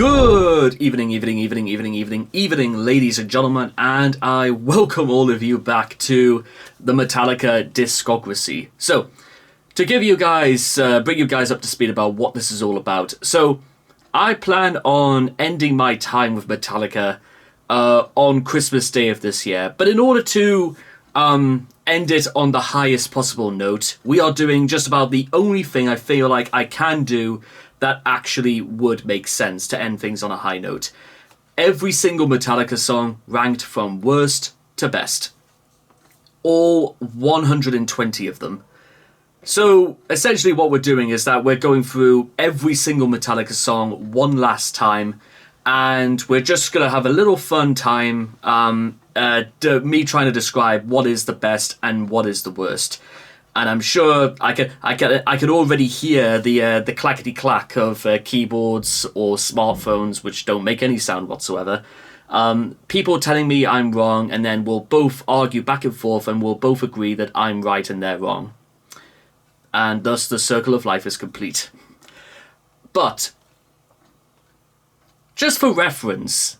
Good evening, ladies and gentlemen, and I welcome all of you back to the Metallica discography. So, to give you guys, bring you guys up to speed about what this is all about. So, I plan on ending my time with Metallica on Christmas Day of this year, but in order to end it on the highest possible note, we are doing just about the only thing I feel like I can do that actually would make sense to end things on a high note. Every single Metallica song ranked from worst to best. All 120 of them. So essentially what we're doing is that we're going through every single Metallica song one last time, and we're just going to have a little fun time me trying to describe what is the best and what is the worst. And I'm sure I could already hear the clackety clack of keyboards or smartphones, which don't make any sound whatsoever. People telling me I'm wrong, and then we'll both argue back and forth, and we'll both agree that I'm right and they're wrong. And thus the circle of life is complete. But just for reference,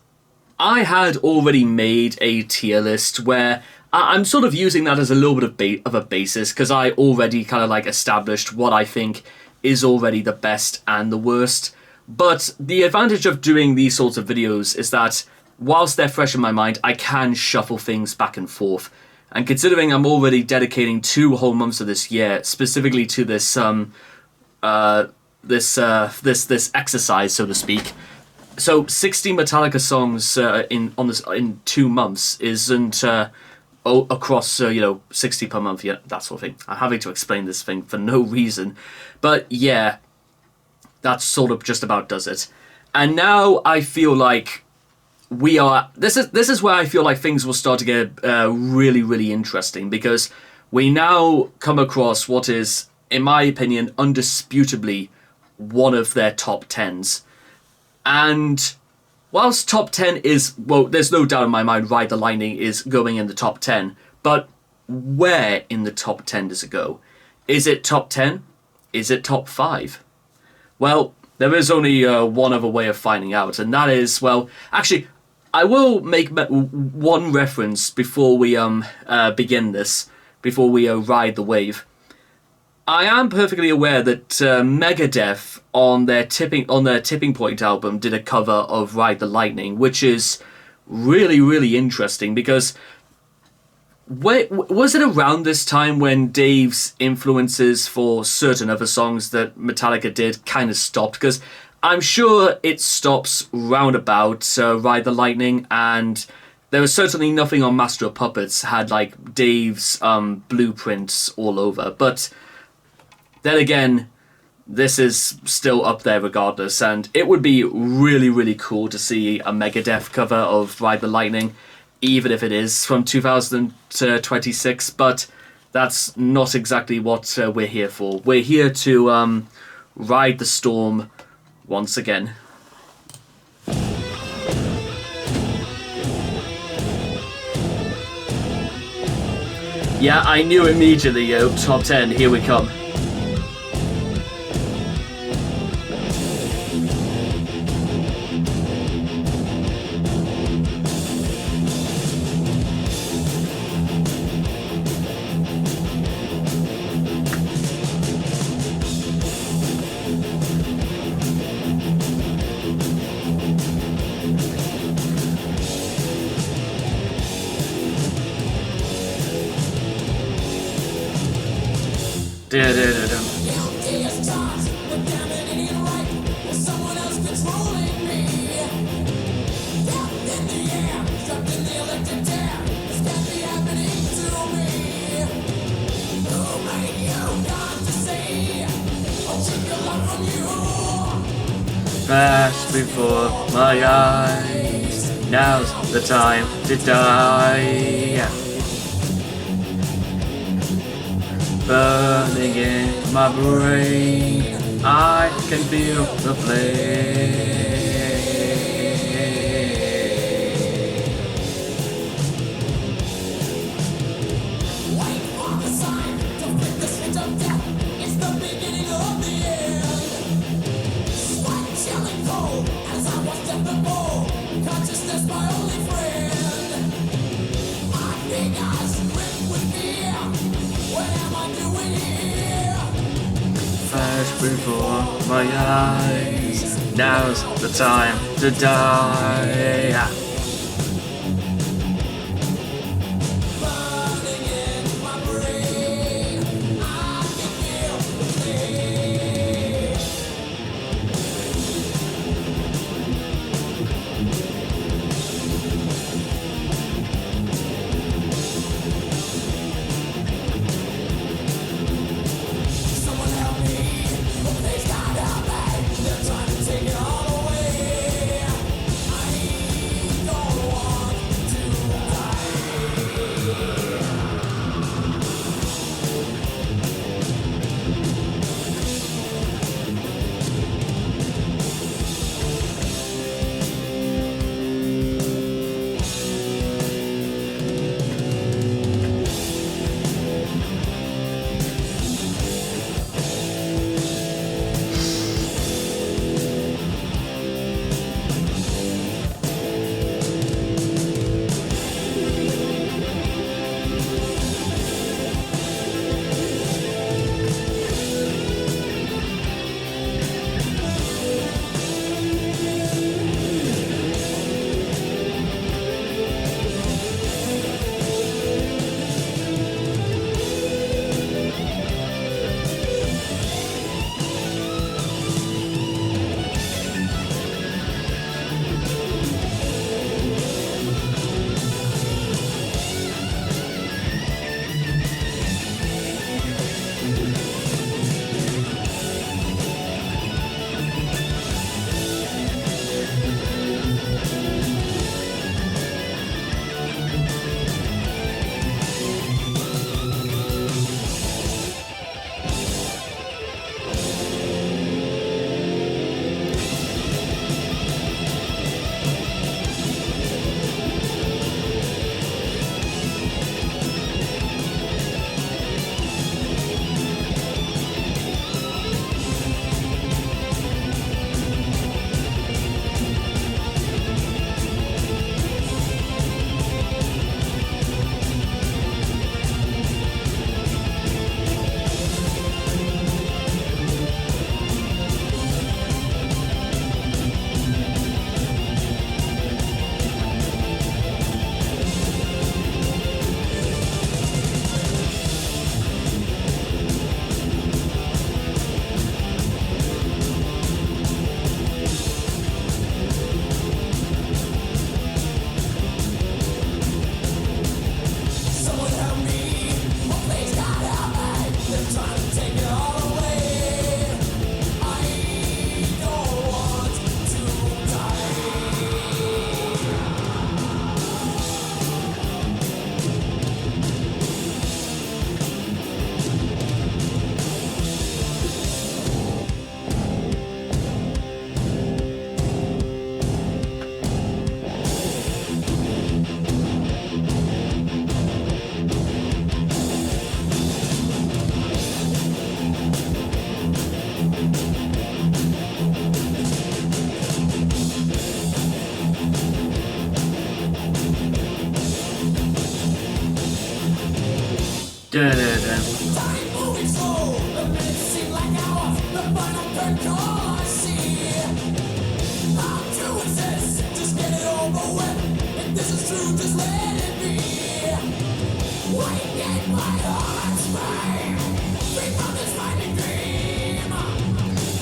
I had already made a tier list where I'm sort of using that as a little bit of a basis, because I already kind of like established what I think is already the best and the worst. But the advantage of doing these sorts of videos is that whilst they're fresh in my mind, I can shuffle things back and forth. And considering I'm already dedicating 2 whole months of this year specifically to this this exercise, so to speak. So 60 Metallica songs in 2 months isn't across 60 per month, yeah, that sort of thing. I'm having to explain this thing for no reason, but yeah, that sort of just about does it. And now I feel like this is where I feel like things will start to get really interesting, because we now come across what is, in my opinion, undisputably one of their top 10s. And whilst top 10 is, well, there's no doubt in my mind Ride the Lightning is going in the top 10, but where in the top 10 does it go? Is it top 10? Is it top 5? Well, there is only one other way of finding out, and that is, well, actually, I will make one reference before we begin this, before we ride the wave. I am perfectly aware that Megadeth on their Tipping Point album did a cover of Ride the Lightning, which is really interesting, because was it around this time when Dave's influences for certain other songs that Metallica did kind of stopped? Because I'm sure it stops round about Ride the Lightning, and there was certainly nothing on Master of Puppets had like Dave's blueprints all over, but then again, this is still up there regardless, and it would be really cool to see a Megadeth cover of Ride the Lightning, even if it is from 2026, but that's not exactly what we're here for. We're here to ride the storm once again. Yeah, I knew immediately, top 10, here we come. Flash before my eyes, now's the time to die. Burning in my brain, I can feel the flame. It's the beginning of the end. Sweat chilling cold as I was Flash before my eyes. Now's the time to die.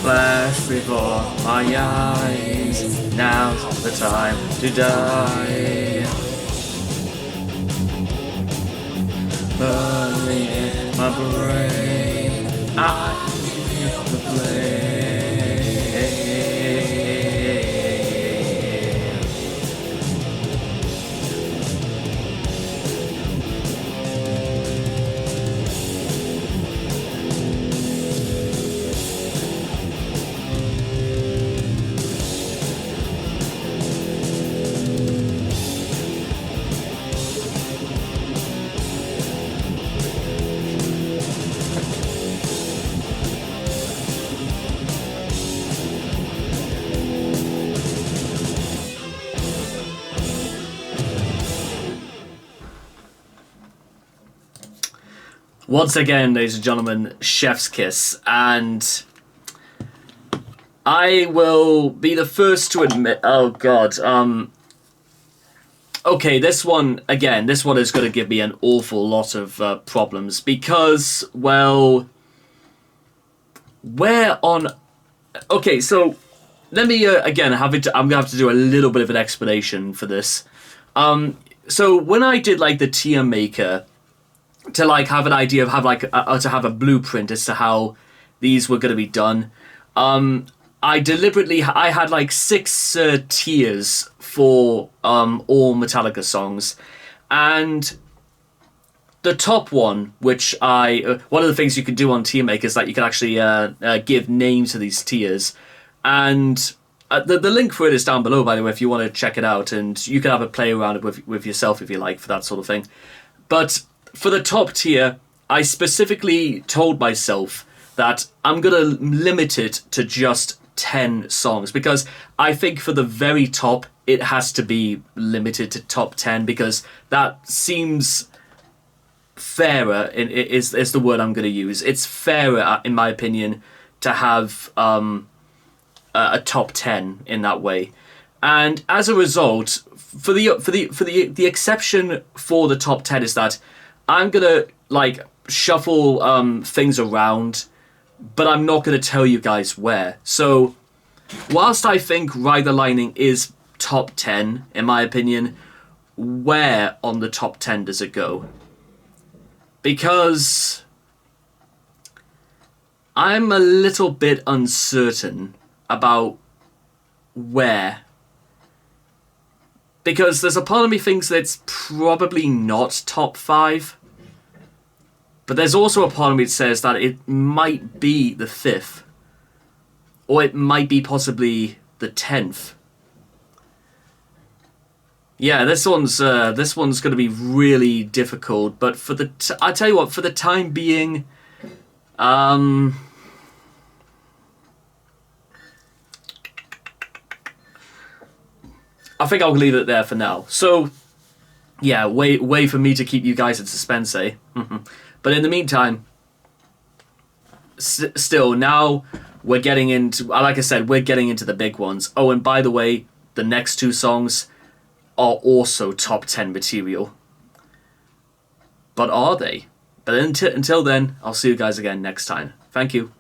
Flash before my eyes, now's the time to die. Burning in my brain, I feel the flame. Once again, ladies and gentlemen, Chef's Kiss, and I will be the first to admit. Oh God. Okay, this one is going to give me an awful lot of problems because, well, where on? Okay, so let me again have it. I'm gonna have to do a little bit of an explanation for this. So when I did like the tier maker to like have an idea of to have a blueprint as to how these were going to be done, I had like 6 tiers for all Metallica songs, and the top one, which one of the things you can do on tier maker is that you can actually give names to these tiers, and the link for it is down below, by the way, if you want to check it out, and you can have a play around it with yourself if you like for that sort of thing. But for the top tier, I specifically told myself that I'm going to limit it to just 10 songs, because I think for the very top, it has to be limited to top 10, because that seems fairer, is the word I'm going to use. It's fairer, in my opinion, to have a top 10 in that way. And as a result, for the exception for the top 10 is that I'm gonna like shuffle things around, but I'm not gonna tell you guys where. So whilst I think Ride the Lightning is top 10 in my opinion, where on the top 10 does it go? Because I'm a little bit uncertain about where. Because there's a part of me thinks that it's probably not top 5. But there's also a part of me that says that it might be the 5th. Or it might be possibly the 10th. Yeah, this one's going to be really difficult. But for I tell you what, for the time being, I think I'll leave it there for now. So, yeah, way for me to keep you guys in suspense, eh? But in the meantime, still, now we're getting into, like I said, we're getting into the big ones. Oh, and by the way, the next 2 songs are also top 10 material. But are they? But until then, I'll see you guys again next time. Thank you.